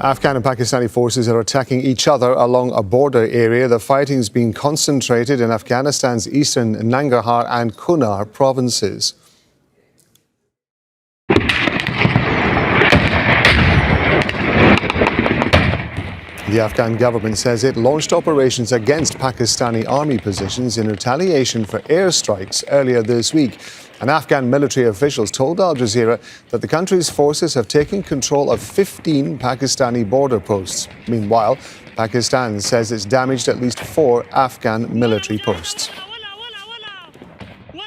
Afghan and Pakistani forces are attacking each other along a border area. The fighting's being concentrated in Afghanistan's eastern Nangarhar and Kunar provinces. The Afghan government says it launched operations against Pakistani army positions in retaliation for airstrikes earlier this week. And Afghan military officials told Al Jazeera that the country's forces have taken control of 15 Pakistani border posts. Meanwhile, Pakistan says it's damaged at least 4 Afghan military posts.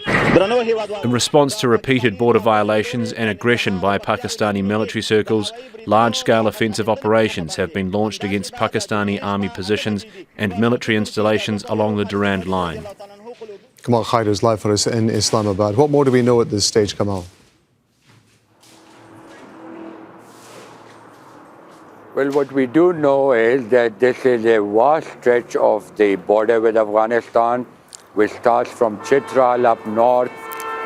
In response to repeated border violations and aggression by Pakistani military circles, large-scale offensive operations have been launched against Pakistani army positions and military installations along the Durand Line. Kamal Hyder is live for us in Islamabad. What more do we know at this stage, Kamal? Well, what we do know is that this is a vast stretch of the border with Afghanistan, which starts from Chitral up north,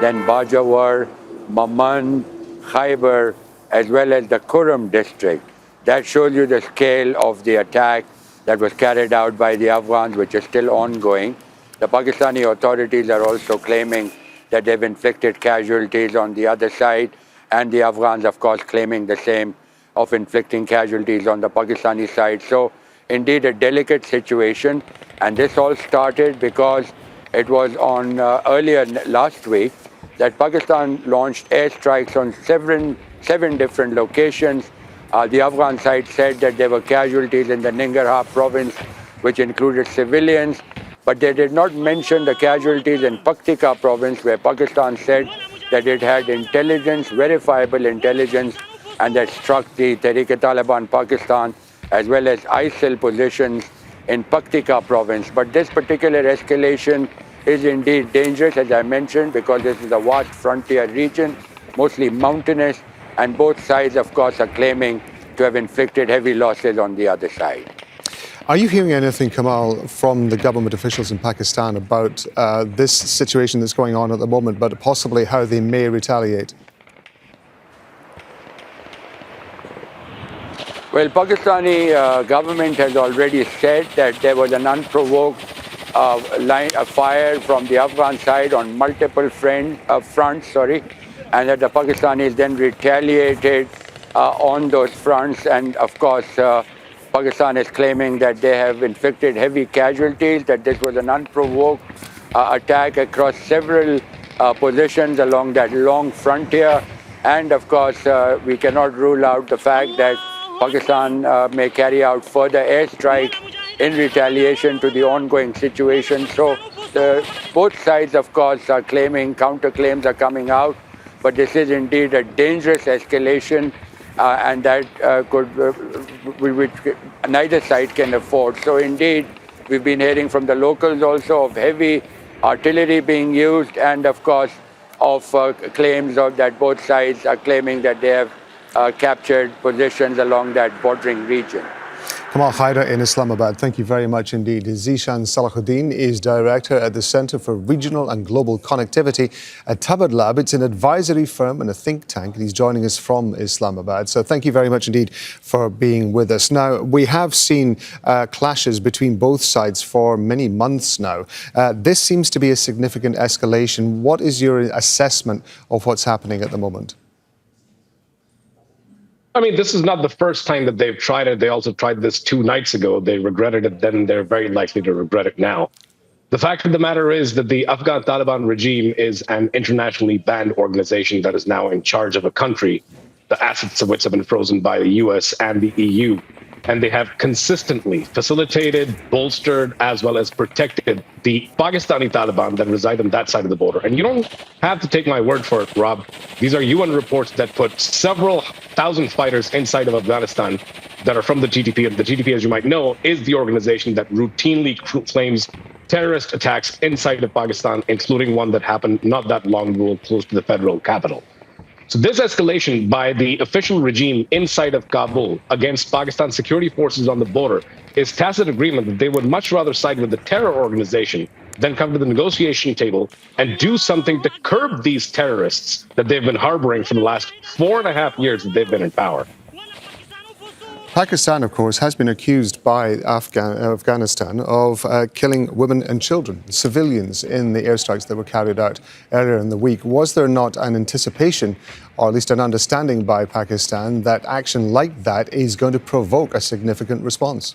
then Bajawar, Mamman, Hyder, as well as the Kurum district. That shows you the scale of the attack that was carried out by the Afghans, which is still ongoing. The Pakistani authorities are also claiming that they've inflicted casualties on the other side, and the Afghans, of course, claiming the same, of inflicting casualties on the Pakistani side. So, indeed, a delicate situation, and this all started because it was on earlier last week that Pakistan launched airstrikes on seven different locations. The Afghan side said that there were casualties in the Nangarhar province, which included civilians, but they did not mention the casualties in Paktika province, where Pakistan said that it had intelligence, verifiable intelligence, and that struck the Taliban Pakistan as well as ISIL positions in Paktika province. But this particular escalation is indeed dangerous, as I mentioned, because this is a vast frontier region, mostly mountainous, and both sides, of course, are claiming to have inflicted heavy losses on the other side. Are you hearing anything, Kamal, from the government officials in Pakistan about this situation that's going on at the moment, but possibly how they may retaliate? Well, Pakistani government has already said that there was an unprovoked fire from the Afghan side on multiple fronts, and that the Pakistanis then retaliated on those fronts. And of course, Pakistan is claiming that they have inflicted heavy casualties, that this was an unprovoked attack across several positions along that long frontier. And of course, we cannot rule out the fact that Pakistan may carry out further airstrikes in retaliation to the ongoing situation. So both sides, of course, are claiming, counterclaims are coming out, but this is indeed a dangerous escalation, and that which neither side can afford. So indeed, we've been hearing from the locals also of heavy artillery being used, and of course of claims of that both sides are claiming that they have captured positions along that bordering region. Kamal Hyder in Islamabad, thank you very much indeed. Zeeshan Salahuddin is director at the Center for Regional and Global Connectivity at Tabadlab. It's an advisory firm and a think tank, and he's joining us from Islamabad. So thank you very much indeed for being with us. Now, we have seen clashes between both sides for many months now. This seems to be a significant escalation. What is your assessment of what's happening at the moment? I mean, this is not the first time that they've tried it. They also tried this 2 nights ago. They regretted it then. They're very likely to regret it now. The fact of the matter is that the Afghan Taliban regime is an internationally banned organization that is now in charge of a country, the assets of which have been frozen by the US and the EU. And they have consistently facilitated, bolstered, as well as protected the Pakistani Taliban that reside on that side of the border. And you don't have to take my word for it, Rob. These are UN reports that put several thousand fighters inside of Afghanistan that are from the TTP. And the TTP, as you might know, is the organization that routinely claims terrorist attacks inside of Pakistan, including one that happened not that long ago close to the federal capital. So this escalation by the official regime inside of Kabul against Pakistan security forces on the border is tacit agreement that they would much rather side with the terror organization than come to the negotiation table and do something to curb these terrorists that they've been harboring for the last 4.5 years that they've been in power. Pakistan, of course, has been accused by Afghanistan of killing women and children, civilians, in the airstrikes that were carried out earlier in the week. Was there not an anticipation, or at least an understanding by Pakistan, that action like that is going to provoke a significant response?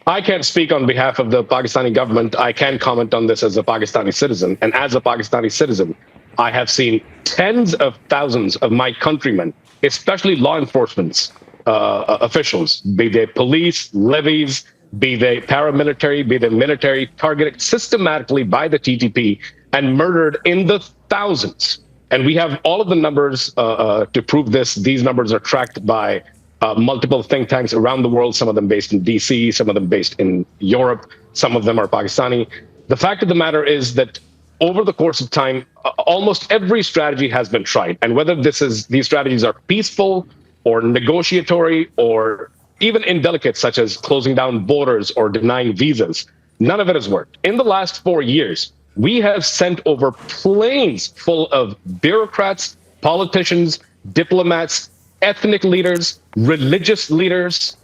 I can't speak on behalf of the Pakistani government. I can comment on this as a Pakistani citizen. And as a Pakistani citizen, I have seen tens of thousands of my countrymen, especially law enforcement officials, be they police, levies, be they paramilitary, be they military, targeted systematically by the TTP and murdered in the thousands. And we have all of the numbers to prove this. These numbers are tracked by multiple think tanks around the world, some of them based in DC, some of them based in Europe, some of them are Pakistani. The fact of the matter is that over the course of time, almost every strategy has been tried. And whether these strategies are peaceful or negotiatory or even indelicate, such as closing down borders or denying visas, none of it has worked. In the last 4 years, we have sent over planes full of bureaucrats, politicians, diplomats, ethnic leaders, religious leaders,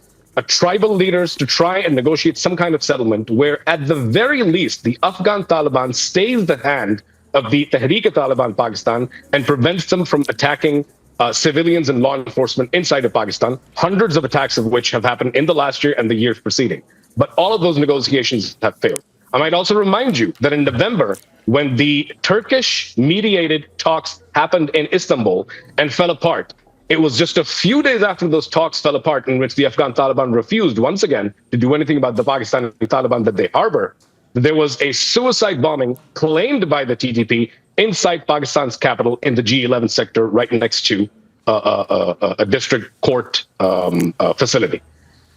tribal leaders to try and negotiate some kind of settlement where, at the very least, the Afghan Taliban stays the hand of the Tehreek-e-Taliban Pakistan and prevents them from attacking civilians and law enforcement inside of Pakistan, hundreds of attacks of which have happened in the last year and the years preceding. But all of those negotiations have failed. I might also remind you that in November, when the Turkish-mediated talks happened in Istanbul and fell apart, it was just a few days after those talks fell apart, in which the Afghan Taliban refused once again to do anything about the Pakistani Taliban that they harbor. There was a suicide bombing claimed by the TTP inside Pakistan's capital in the G11 sector, right next to a district court facility.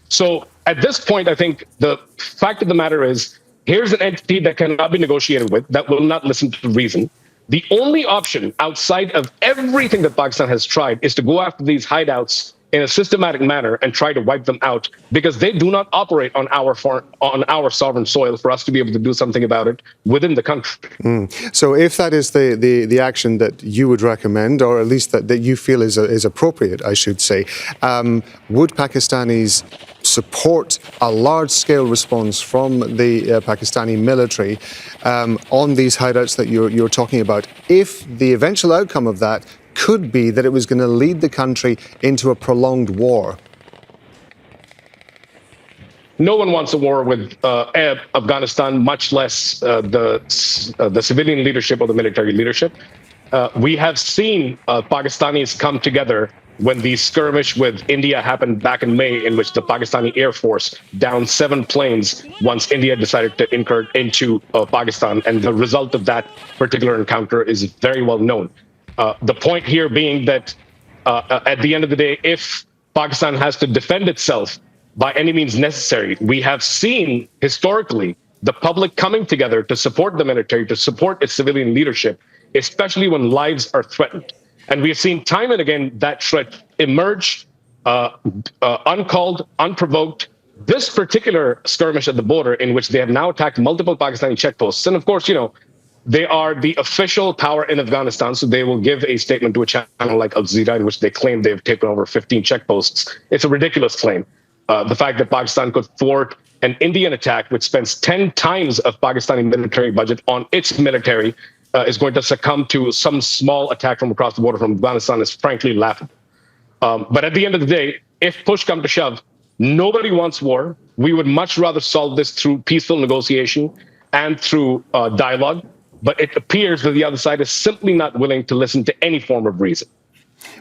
So at this point, I think the fact of the matter is, here's an entity that cannot be negotiated with, that will not listen to reason. The only option outside of everything that Pakistan has tried is to go after these hideouts in a systematic manner and try to wipe them out, because they do not operate on our sovereign soil for us to be able to do something about it within the country. So if that is the action that you would recommend, or at least that you feel is appropriate, I should say, would Pakistanis support a large-scale response from the Pakistani military on these hideouts that you're talking about, if the eventual outcome of that could be that it was going to lead the country into a prolonged war? No one wants a war with Afghanistan, much less the civilian leadership or the military leadership. We have seen Pakistanis come together when the skirmish with India happened back in May, in which the Pakistani Air Force downed 7 planes once India decided to incur into Pakistan. And the result of that particular encounter is very well known. The point here being that at the end of the day, if Pakistan has to defend itself by any means necessary, we have seen historically the public coming together to support the military, to support its civilian leadership, especially when lives are threatened. And we have seen time and again that threat emerge uncalled, unprovoked. This particular skirmish at the border, in which they have now attacked multiple Pakistani checkposts. And of course, they are the official power in Afghanistan, so they will give a statement to a channel like Al Jazeera in which they claim they've taken over 15 checkposts. It's a ridiculous claim. The fact that Pakistan could thwart an Indian attack, which spends 10 times of Pakistani military budget on its military, is going to succumb to some small attack from across the border from Afghanistan, is frankly laughable. But at the end of the day, if push comes to shove, nobody wants war. We would much rather solve this through peaceful negotiation and through dialogue. But it appears that the other side is simply not willing to listen to any form of reason.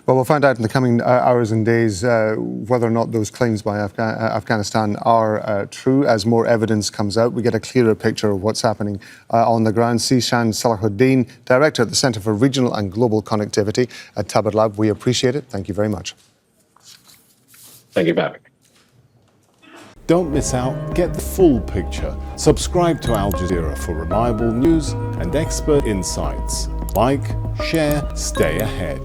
Well, we'll find out in the coming hours and days whether or not those claims by Afghanistan are true. As more evidence comes out, we get a clearer picture of what's happening on the ground. Zeeshan Salahuddin, Director at the Centre for Regional and Global Connectivity at Tabadlab. We appreciate it. Thank you very much. Thank you for having me. Don't miss out, get the full picture. Subscribe to Al Jazeera for reliable news and expert insights. Like, share, stay ahead.